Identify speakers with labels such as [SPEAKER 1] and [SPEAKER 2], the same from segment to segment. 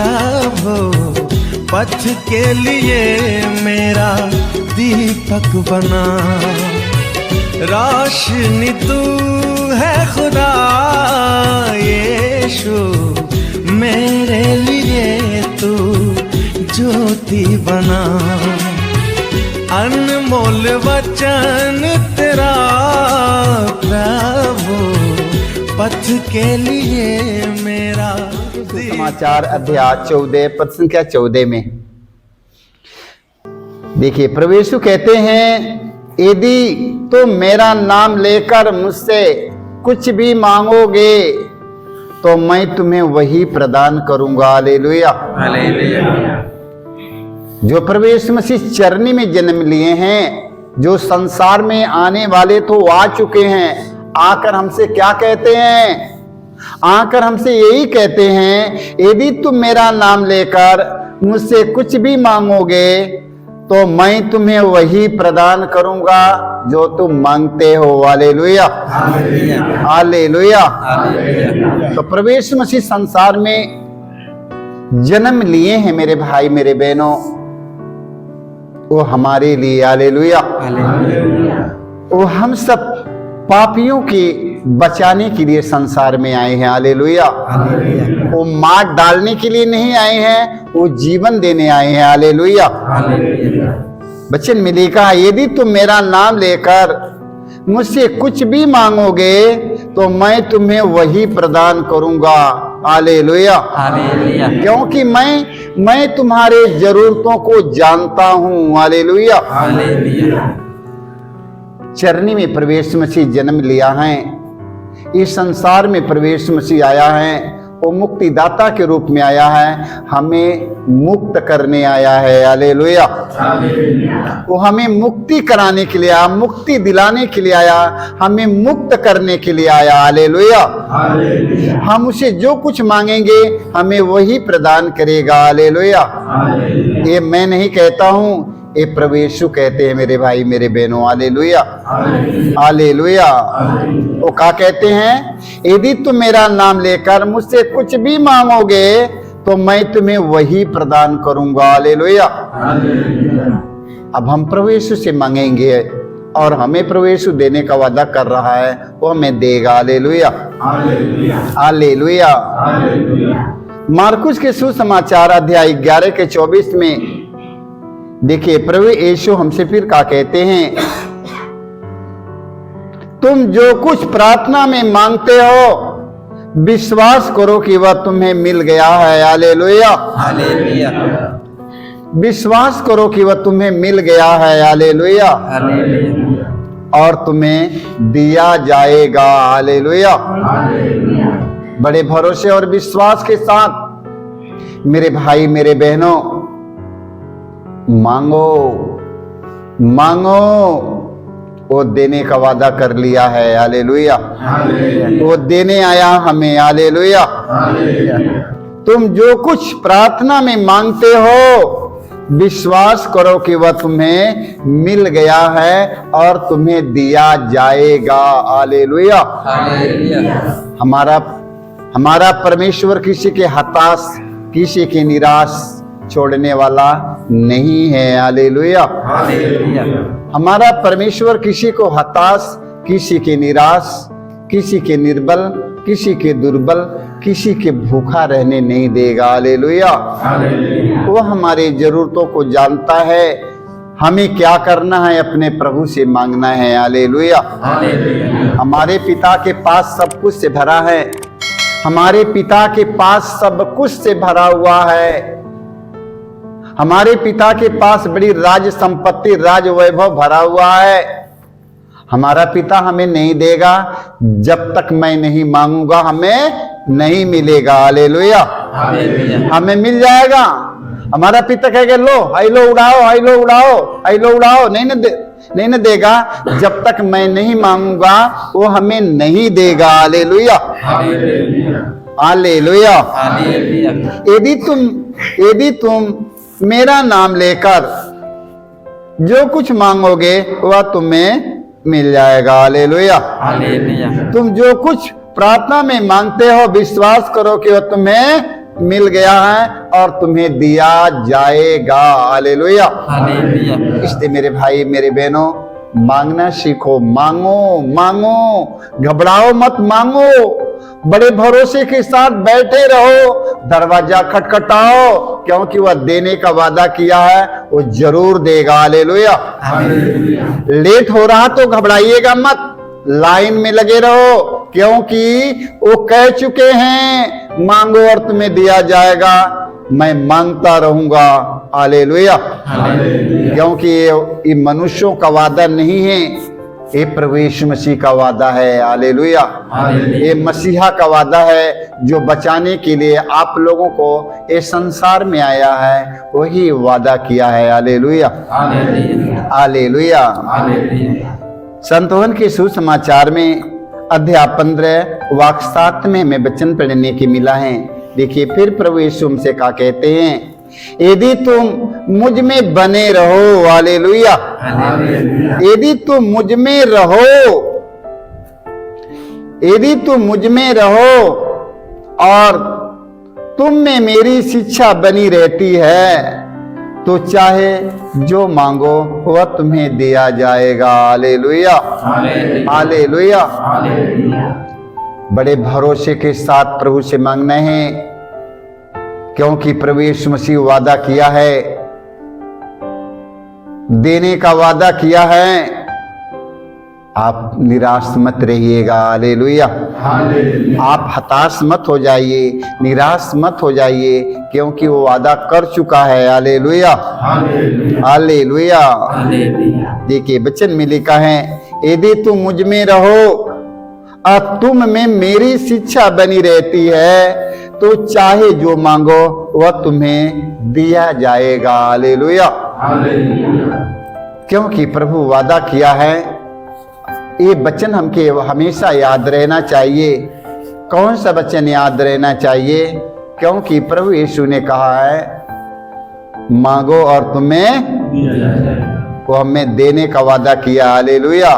[SPEAKER 1] प्रभु पथ के लिए मेरा दीपक बना। रोशनी तू है खुदा यीशु, मेरे लिए तू ज्योति बना। अनमोल वचन तेरा प्रभु पथ के लिए मेरा।
[SPEAKER 2] समाचार अध्याय 14 पद संख्या 14 में देखिए, प्रभु यीशु कहते हैं, यदि तुम मेरा नाम लेकर मुझसे कुछ भी मांगोगे तो मैं तुम्हें वही प्रदान करूंगा। Hallelujah, hallelujah. जो प्रभु यीशु मसीह चरनी में जन्म लिए हैं, जो संसार में आने वाले तो आ चुके हैं, आकर हमसे क्या कहते हैं? आकर हमसे यही कहते हैं, यदि तुम मेरा नाम लेकर मुझसे कुछ भी मांगोगे तो मैं तुम्हें वही प्रदान करूंगा जो तुम मांगते हो। Hallelujah, hallelujah. तो प्रभु यीशु मसीह संसार में जन्म लिए हैं मेरे भाई मेरे बहनों, वो हमारे लिए। हालेलुया, वो हम सब पापियों के बचाने के लिए संसार में आए हैं। हालेलुया, वो मार डालने के लिए नहीं आए हैं, वो जीवन देने आए हैं। हालेलुया। वचन में लिखा है, यदि तुम मेरा नाम लेकर मुझसे कुछ भी मांगोगे तो मैं तुम्हें वही प्रदान करूंगा। Hallelujah, hallelujah. क्योंकि मैं तुम्हारे जरूरतों को जानता हूं। Hallelujah, hallelujah. चरनी में प्रभु यीशु मसीह जन्म लिया है, इस संसार में प्रभु यीशु मसीह आया है, वो मुक्तिदाता के रूप में आया है, हमें मुक्त करने आया है। हालेलुया, वो हमें मुक्ति कराने के लिए आया, मुक्ति दिलाने के लिए आया, हमें मुक्त करने के लिए आया। हालेलुया, हम उसे जो कुछ मांगेंगे हमें वही प्रदान करेगा। हालेलुया, ये मैं नहीं कहता हूँ, ये प्रभु यीशु कहते हैं मेरे भाई मेरे बहनों। Hallelujah, hallelujah. वो क्या कहते हैं? यदि तुम मेरा नाम लेकर मुझसे कुछ भी मांगोगे तो मैं तुम्हें वही प्रदान करूंगा। हालेलुया। अब हम प्रभु यीशु से मांगेंगे और हमें प्रभु यीशु देने का वादा कर रहा है, वो हमें देगा। Hallelujah, hallelujah. मार्कुस के सुसमाचार अध्याय 11 के 24 में देखिए, प्रभु यीशु हमसे फिर क्या कहते हैं, तुम जो कुछ प्रार्थना में मांगते हो विश्वास करो कि वह तुम्हें मिल गया है। Hallelujah, hallelujah. विश्वास करो कि वह तुम्हें मिल गया है। Hallelujah, hallelujah. और तुम्हें दिया जाएगा। Hallelujah, hallelujah. बड़े भरोसे और विश्वास के साथ मेरे भाई मेरे बहनों, मांगो मांगो, वो देने का वादा कर लिया है। हालेलुया, वो देने आया हमें। हालेलुया। तुम जो कुछ प्रार्थना में मांगते हो विश्वास करो कि वह तुम्हें मिल गया है और तुम्हें दिया जाएगा। हालेलुया, हमारा परमेश्वर किसी के हताश, किसी के निराश छोड़ने वाला नहीं है। Hallelujah, hallelujah. हमारा परमेश्वर किसी को हताश, किसी के निराश, किसी के निर्बल, किसी के दुर्बल, किसी के भूखा रहने नहीं देगा। Hallelujah, hallelujah. वो हमारी जरूरतों को जानता है, हमें क्या करना है, अपने प्रभु से मांगना है। Hallelujah, hallelujah. हमारे पिता के पास सब कुछ से भरा है, हमारे पिता के पास सब कुछ से भरा हुआ है। हमारे पिता के पास बड़ी राज संपत्ति, राज वैभव भरा हुआ है। हमारा पिता हमें नहीं देगा, जब तक मैं नहीं मांगूंगा हमें नहीं मिलेगा। हालेलुया, हमें मिल जाएगा। हमारा पिता कहेगा लो आई लो उड़ाओ, आई लो उड़ाओ, आई लो उड़ाओ, नहीं न देगा, जब तक मैं नहीं मांगूंगा वो हमें नहीं देगा। Hallelujah, hallelujah. यदि तुम मेरा नाम लेकर जो कुछ मांगोगे वह तुम्हें मिल जाएगा। Hallelujah, hallelujah. तुम जो कुछ प्रार्थना में मांगते हो विश्वास करो कि वह तुम्हें मिल गया है और तुम्हें दिया जाएगा। हालेलुया।
[SPEAKER 3] हालेलुया।
[SPEAKER 2] इसलिए मेरे भाई मेरे बहनों, मांगना सीखो। मांगो मांगो, घबराओ मत, मांगो। बड़े भरोसे के साथ बैठे रहो, दरवाजा खटखटाओ, क्योंकि वह देने का वादा किया है, वो जरूर देगा। हालेलुया। लेट हो रहा तो घबराइएगा मत, लाइन में लगे रहो, क्योंकि वो कह चुके हैं मांगो और तुम्हें दिया जाएगा। मैं मांगता रहूंगा। हालेलुया। क्योंकि ये मनुष्यों का वादा नहीं है, ये प्रभु यीशु मसीह का वादा है। हालेलुया। ये मसीहा का वादा है, जो बचाने के लिए आप लोगों को इस संसार में आया है, वही वादा किया है। हालेलुया। हालेलुया। संतोहन के सुसमाचार में अध्याय 15 वाक्य 7 में हमें वचन पढ़ने की मिला है। देखिए, फिर प्रभु यीशु हमसे क्या कहते हैं, यदि तुम मुझ में बने रहो। हालेलुया। यदि तुम मुझ में रहो, यदि तुम मुझ में रहो और तुम में मेरी शिक्षा बनी रहती है, तो चाहे जो मांगो वह तुम्हें दिया जाएगा। हालेलुया। हालेलुया। बड़े भरोसे के साथ प्रभु से मांगना है, क्योंकि प्रभु यीशु मसीह वादा किया है, देने का वादा किया है। आप निराश मत रहिएगा। हालेलुया। आप हताश मत हो जाइए, निराश मत हो जाइए, क्योंकि वो वादा कर चुका है। हालेलुया। हालेलुया। देखिए, वचन में लिखा है, यदि तुम मुझ में रहो और तुम में मेरी शिक्षा बनी रहती है, तो चाहे जो मांगो वह तुम्हें दिया जाएगा। हालेलुया। क्योंकि प्रभु वादा किया है, ये वचन हमके हमेशा याद रहना चाहिए। कौन सा वचन याद रहना चाहिए? क्योंकि प्रभु यीशु ने कहा है, मांगो और तुम्हें वो हमें देने का वादा किया। हालेलुया।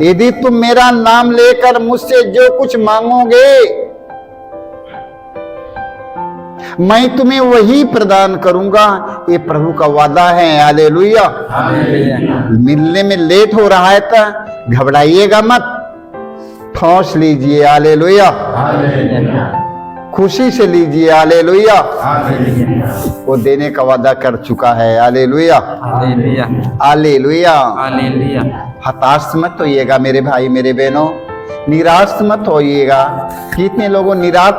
[SPEAKER 2] यदि तुम मेरा नाम लेकर मुझसे जो कुछ मांगोगे, मैं तुम्हें वही प्रदान करूंगा। ये प्रभु का वादा है। हालेलुया। मिलने में लेट हो रहा है तो घबराइएगा मत, ठोस लीजिए। हालेलुया। खुशी से लीजिए। हालेलुया। वो देने का वादा कर चुका है। हालेलुया। हालेलुया। हताश मत होइएगा मेरे भाई मेरे बहनों, निराश मत होइएगा। कितने लोगों निराश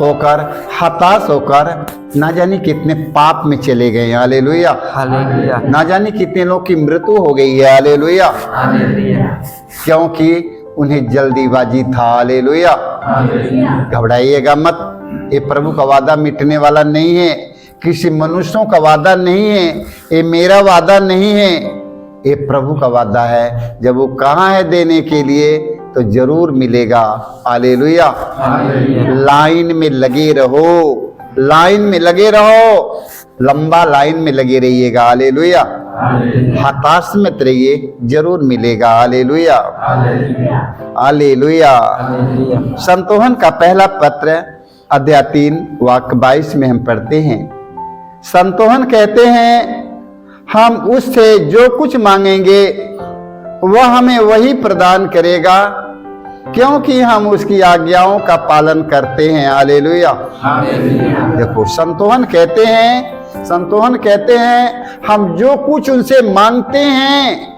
[SPEAKER 2] होकर, हताश होकर ना जाने कितने पाप में चले गए। हालेलुया। ना जाने कितने लोग की मृत्यु हो गई है। हालेलुया। क्योंकि उन्हें जल्दीबाजी था। हालेलुया। घबराइएगा मत, ये प्रभु का वादा मिटने वाला नहीं है, किसी मनुष्यों का वादा नहीं है, ये मेरा वादा नहीं है, ये प्रभु का वादा है। जब वो कहा है देने के लिए, तो जरूर मिलेगा। हालेलुया। लाइन में लगे रहो, लाइन में लगे रहो, लंबा लाइन में लगे रहिएगा। हालेलुया। हताश मत रहिए, जरूर मिलेगा। हालेलुया। हालेलुया। संतोहन का पहला पत्र अध्याय 3 वाक्य 22 में हम पढ़ते हैं, संतोहन कहते हैं, हम उससे जो कुछ मांगेंगे वह हमें वही प्रदान करेगा, क्योंकि हम उसकी आज्ञाओं का पालन करते हैं। हालेलुया। देखो, संतोहन कहते हैं हम जो कुछ उनसे मांगते हैं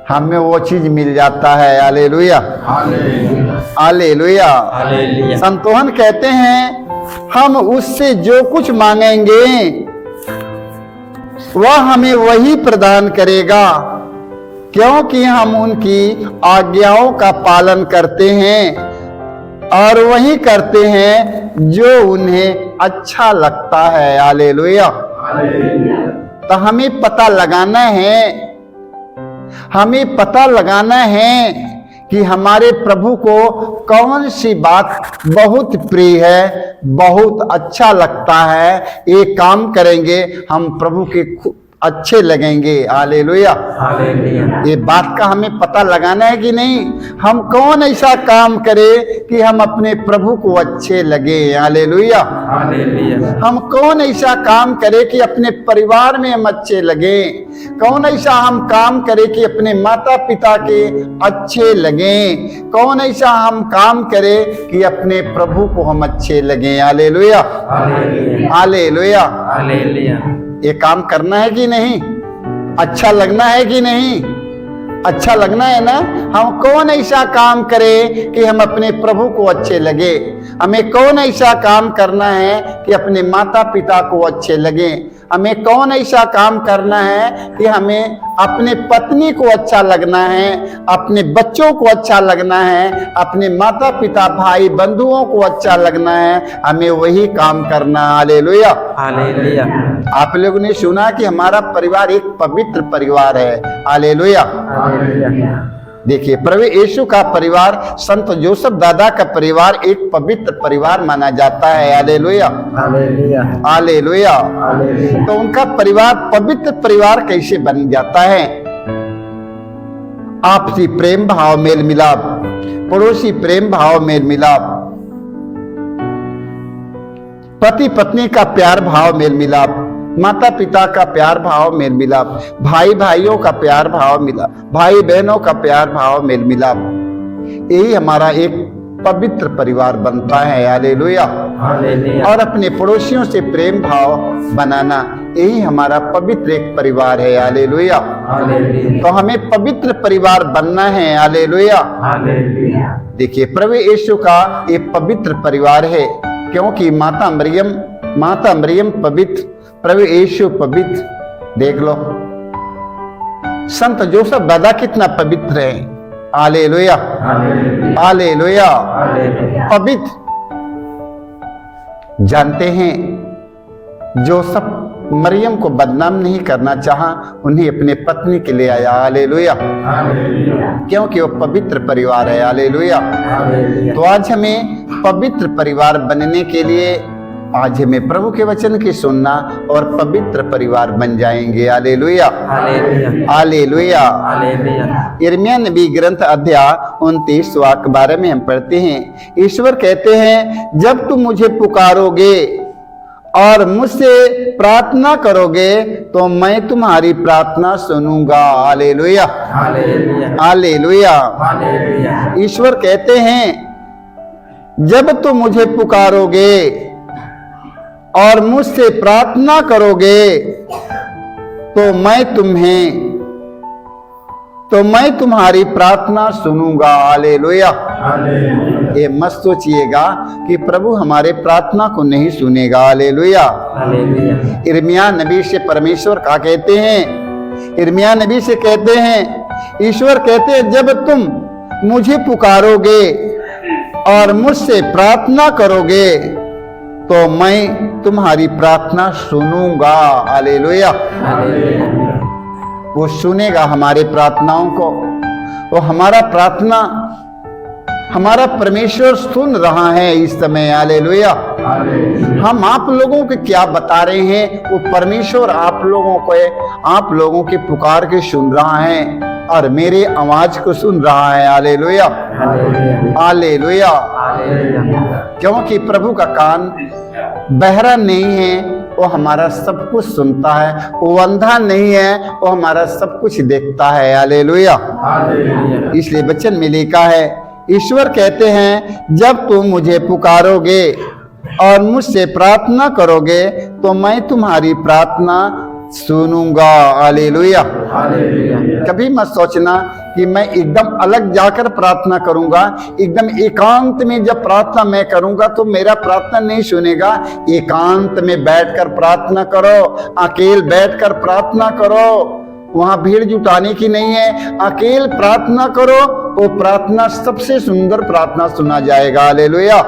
[SPEAKER 2] हमें वो चीज मिल जाता है। हालेलुया। हालेलुया। संतोहन कहते हैं हम उससे जो कुछ मांगेंगे वह हमें वही प्रदान करेगा, क्योंकि हम उनकी आज्ञाओं का पालन करते हैं और वही करते हैं जो उन्हें अच्छा लगता है। हालेलुया। तो हमें पता लगाना है कि हमारे प्रभु को कौन सी बात बहुत प्रिय है, बहुत अच्छा लगता है। ये काम करेंगे हम प्रभु के अच्छे लगेंगे। हालेलुया।
[SPEAKER 3] हालेलुया।
[SPEAKER 2] ये बात का हमें पता लगाना है कि नहीं, हम कौन ऐसा काम करें कि हम अपने प्रभु को अच्छे लगे। हालेलुया।
[SPEAKER 3] हालेलुया।
[SPEAKER 2] हम कौन ऐसा काम करें कि अपने परिवार में हम अच्छे लगे, कौन ऐसा हम काम करें कि अपने माता पिता के अच्छे लगे, कौन ऐसा हम काम करें कि अपने प्रभु को हम अच्छे लगे। हालेलुया।
[SPEAKER 3] हालेलुया।
[SPEAKER 2] हालेलुया।
[SPEAKER 3] हालेलुया।
[SPEAKER 2] ये काम करना है कि नहीं, अच्छा लगना है कि नहीं, अच्छा लगना है ना। हम कौन ऐसा काम करें कि हम अपने प्रभु को अच्छे लगे, हमें कौन ऐसा काम करना है कि अपने माता पिता को अच्छे लगे, हमें कौन ऐसा काम करना है कि हमें अपने पत्नी को अच्छा लगना है, अपने बच्चों को अच्छा लगना है, अपने माता पिता भाई बंधुओं को अच्छा लगना है, हमें वही काम करना। हालेलुया।
[SPEAKER 3] हालेलुया।
[SPEAKER 2] आप लोगों ने सुना कि हमारा परिवार एक पवित्र परिवार है। हालेलुया।
[SPEAKER 3] हालेलुया।
[SPEAKER 2] देखिए, प्रभु यीशु का परिवार, संत जोसेफ दादा का परिवार एक पवित्र परिवार माना जाता है। हालेलुया।
[SPEAKER 3] हालेलुया।
[SPEAKER 2] हालेलुया।
[SPEAKER 3] हालेलुया।
[SPEAKER 2] तो उनका परिवार पवित्र परिवार कैसे बन जाता है? आपसी प्रेम भाव मेल मिलाप, पड़ोसी प्रेम भाव मेल मिलाप, पति पत्नी का प्यार भाव मेल मिलाप, माता पिता का प्यार भाव मेल मिलाप, भाई भाइयों का प्यार भाव मिलाप, भाई बहनों का प्यार भाव मेल मिलाप, यही हमारा एक पवित्र परिवार बनता है। हालेलुया।
[SPEAKER 3] हालेलुया।
[SPEAKER 2] और अपने पड़ोसियों से प्रेम भाव बनाना, यही हमारा पवित्र एक परिवार है। हालेलुया।
[SPEAKER 3] हालेलुया।
[SPEAKER 2] तो हमें पवित्र परिवार बनना है। हालेलुया।
[SPEAKER 3] हालेलुया।
[SPEAKER 2] देखिए, प्रभु यीशु का एक पवित्र परिवार है, क्योंकि माता मरियम पवित्र, प्रभु यीशु पवित्र। देख लो, संत जोसेफ दादा कितना पवित्र है। हालेलुया।
[SPEAKER 3] हालेलुया।
[SPEAKER 2] हालेलुया।
[SPEAKER 3] हालेलुया।
[SPEAKER 2] पवित्र। जानते हैं, जोसेफ मरियम को बदनाम नहीं करना चाहा, उन्हें अपने पत्नी के लिए आया। हालेलुया।
[SPEAKER 3] हालेलुया।
[SPEAKER 2] क्योंकि वो पवित्र परिवार है। हालेलुया।
[SPEAKER 3] हालेलुया।
[SPEAKER 2] तो आज हमें पवित्र परिवार बनने के लिए आज हमें प्रभु के वचन की सुनना और पवित्र परिवार बन जाएंगे। हालेलुया।
[SPEAKER 3] हालेलुया।
[SPEAKER 2] हालेलुया।
[SPEAKER 3] हालेलुया।
[SPEAKER 2] यिर्मयाह नबी ग्रंथ अध्याय 29 वाक्य 12 में हम पढ़ते हैं, ईश्वर कहते हैं, जब तुम मुझे पुकारोगे और मुझसे प्रार्थना करोगे तो मैं तुम्हारी प्रार्थना सुनूंगा। हालेलुया।
[SPEAKER 3] हालेलुया।
[SPEAKER 2] हालेलुया।
[SPEAKER 3] हालेलुया।
[SPEAKER 2] ईश्वर कहते हैं, जब तुम मुझे पुकारोगे और मुझसे प्रार्थना करोगे तो मैं तुम्हारी प्रार्थना सुनूंगा। हालेलुया।
[SPEAKER 3] हालेलुया।
[SPEAKER 2] ये मत सोचिएगा कि प्रभु हमारे प्रार्थना को नहीं सुनेगा। हालेलुया।
[SPEAKER 3] हालेलुया।
[SPEAKER 2] यिर्मयाह नबी से परमेश्वर का कहते हैं, यिर्मयाह नबी से कहते हैं, ईश्वर कहते हैं, जब तुम मुझे पुकारोगे और मुझसे प्रार्थना करोगे तो मैं तुम्हारी प्रार्थना सुनूंगा। हालेलुया।
[SPEAKER 3] हालेलुया।
[SPEAKER 2] वो सुनेगा हमारे प्रार्थनाओं को, वो हमारा प्रार्थना हमारा परमेश्वर सुन रहा है इस समय। हालेलुया। हम आप लोगों के क्या बता रहे हैं, वो परमेश्वर आप लोगों के पुकार के सुन रहा है और मेरे आवाज को सुन रहा है। हालेलुया। हालेलुया। क्योंकि प्रभु का कान बहरा नहीं है, वो हमारा सब कुछ सुनता है, वो अंधा नहीं है, वो हमारा सब कुछ देखता है। हालेलुया। इसलिए वचन में लिखा है, ईश्वर कहते हैं, जब तुम मुझे पुकारोगे और मुझसे प्रार्थना करोगे तो मैं तुम्हारी प्रार्थना सुनूंगा। हालेलुया। कभी मत सोचना कि मैं एकदम अलग जाकर प्रार्थना करूंगा, एकदम एकांत में जब प्रार्थना मैं करूंगा तो मेरा प्रार्थना नहीं सुनेगा। एकांत में बैठकर प्रार्थना करो, अकेले बैठकर प्रार्थना करो, वहां भीड़ जुटाने की नहीं है, अकेले प्रार्थना करो, वो प्रार्थना सबसे सुंदर प्रार्थना सुना जाएगा। हालेलुया।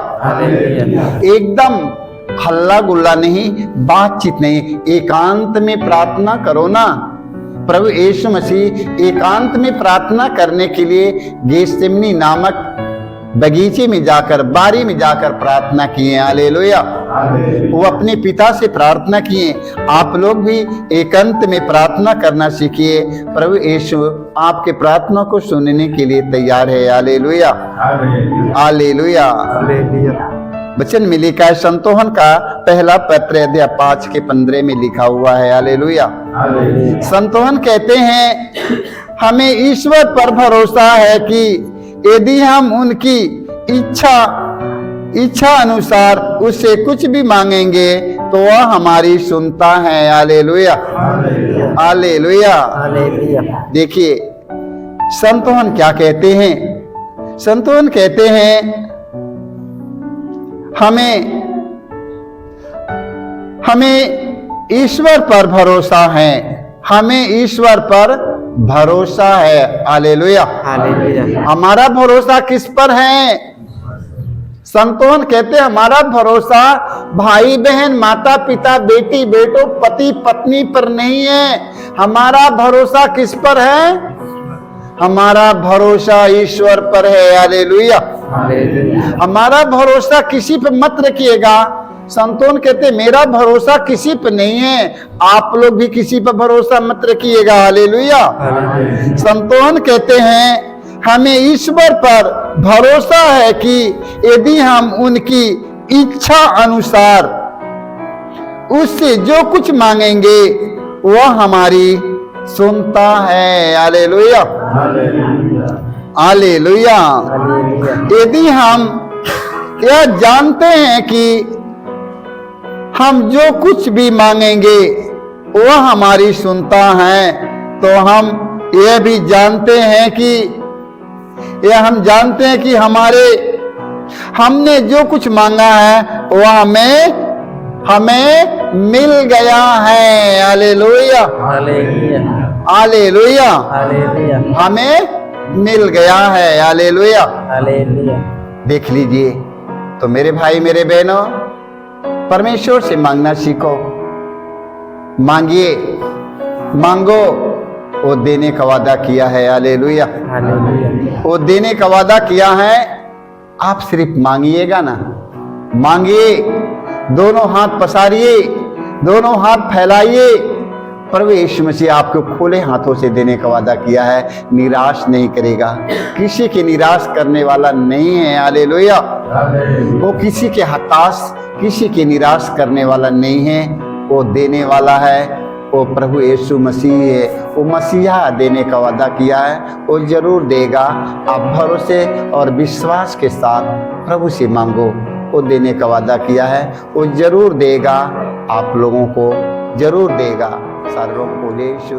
[SPEAKER 2] एकदम हल्ला गुल्ला नहीं, बातचीत नहीं, एकांत में प्रार्थना करो ना। प्रभु यीशु मसीह एकांत में प्रार्थना करने के लिए गेत्सेमनी नामक बगीचे में जाकर, बारी में जाकर प्रार्थना किए। हालेलुया। वो अपने पिता से प्रार्थना किए। आप लोग भी एकांत में प्रार्थना करना सीखिए। प्रभु यीशु आपके प्रार्थना को सुनने के लिए तैयार है। Hallelujah, hallelujah. वचन में लिखा है, संतोहन का पहला पत्र अध्याय 5 के 15 में लिखा हुआ है। हालेलुया। संतोहन कहते हैं, हमें ईश्वर पर भरोसा है कि यदि हम उनकी इच्छा अनुसार उससे कुछ भी मांगेंगे तो वह हमारी सुनता है। Hallelujah, hallelujah. देखिए संतोहन क्या कहते हैं। संतोहन कहते हैं, हमें ईश्वर पर भरोसा है, हमें ईश्वर पर भरोसा है। हालेलुया, हमारा भरोसा किस पर है? संतोहन कहते हैं, हमारा भरोसा भाई बहन, माता पिता, बेटी बेटों, पति पत्नी पर नहीं है। हमारा भरोसा किस पर है? हमारा भरोसा ईश्वर पर है। हालेलुया, हमारा भरोसा किसी पर मत रखिएगा। संतोहन कहते, मेरा भरोसा किसी पर नहीं है, आप लोग भी किसी पर भरोसा मत रखिएगा। हालेलुया। संतोहन कहते हैं, हमें ईश्वर पर भरोसा है कि यदि हम उनकी इच्छा अनुसार उससे जो कुछ मांगेंगे वह हमारी सुनता है। Hallelujah, hallelujah. यदि हम यह जानते हैं कि हम जो कुछ भी मांगेंगे वह हमारी सुनता है, तो हम यह भी जानते हैं कि हमने जो कुछ मांगा है वह हमें मिल गया है। हालेलुया, हालेलुया, हमें मिल गया है। हालेलुया, देख लीजिए। तो मेरे भाई मेरे बहनों, परमेश्वर से मांगना सीखो। मांगिए, मांगो, वो देने का वादा किया है। हालेलुया, वो देने का वादा किया है। आप सिर्फ मांगिएगा ना, मांगिए, दोनों हाथ पसारिए, दोनों हाथ फैलाइए। प्रभु यीशु मसीह आपको खुले हाथों से देने का वादा किया है, निराश नहीं करेगा, किसी की निराश करने वाला नहीं है। हालेलुया, वो किसी के हताश, किसी की निराश करने वाला नहीं है, वो देने वाला है। वो प्रभु यीशु मसीह है, वो मसीहा देने का वादा किया है, वो जरूर देगा। आप भरोसे और विश्वास के साथ प्रभु से मांगो, वो देने का वादा किया है, वो जरूर देगा, आप लोगों को जरूर देगा। सर्वं यीशु।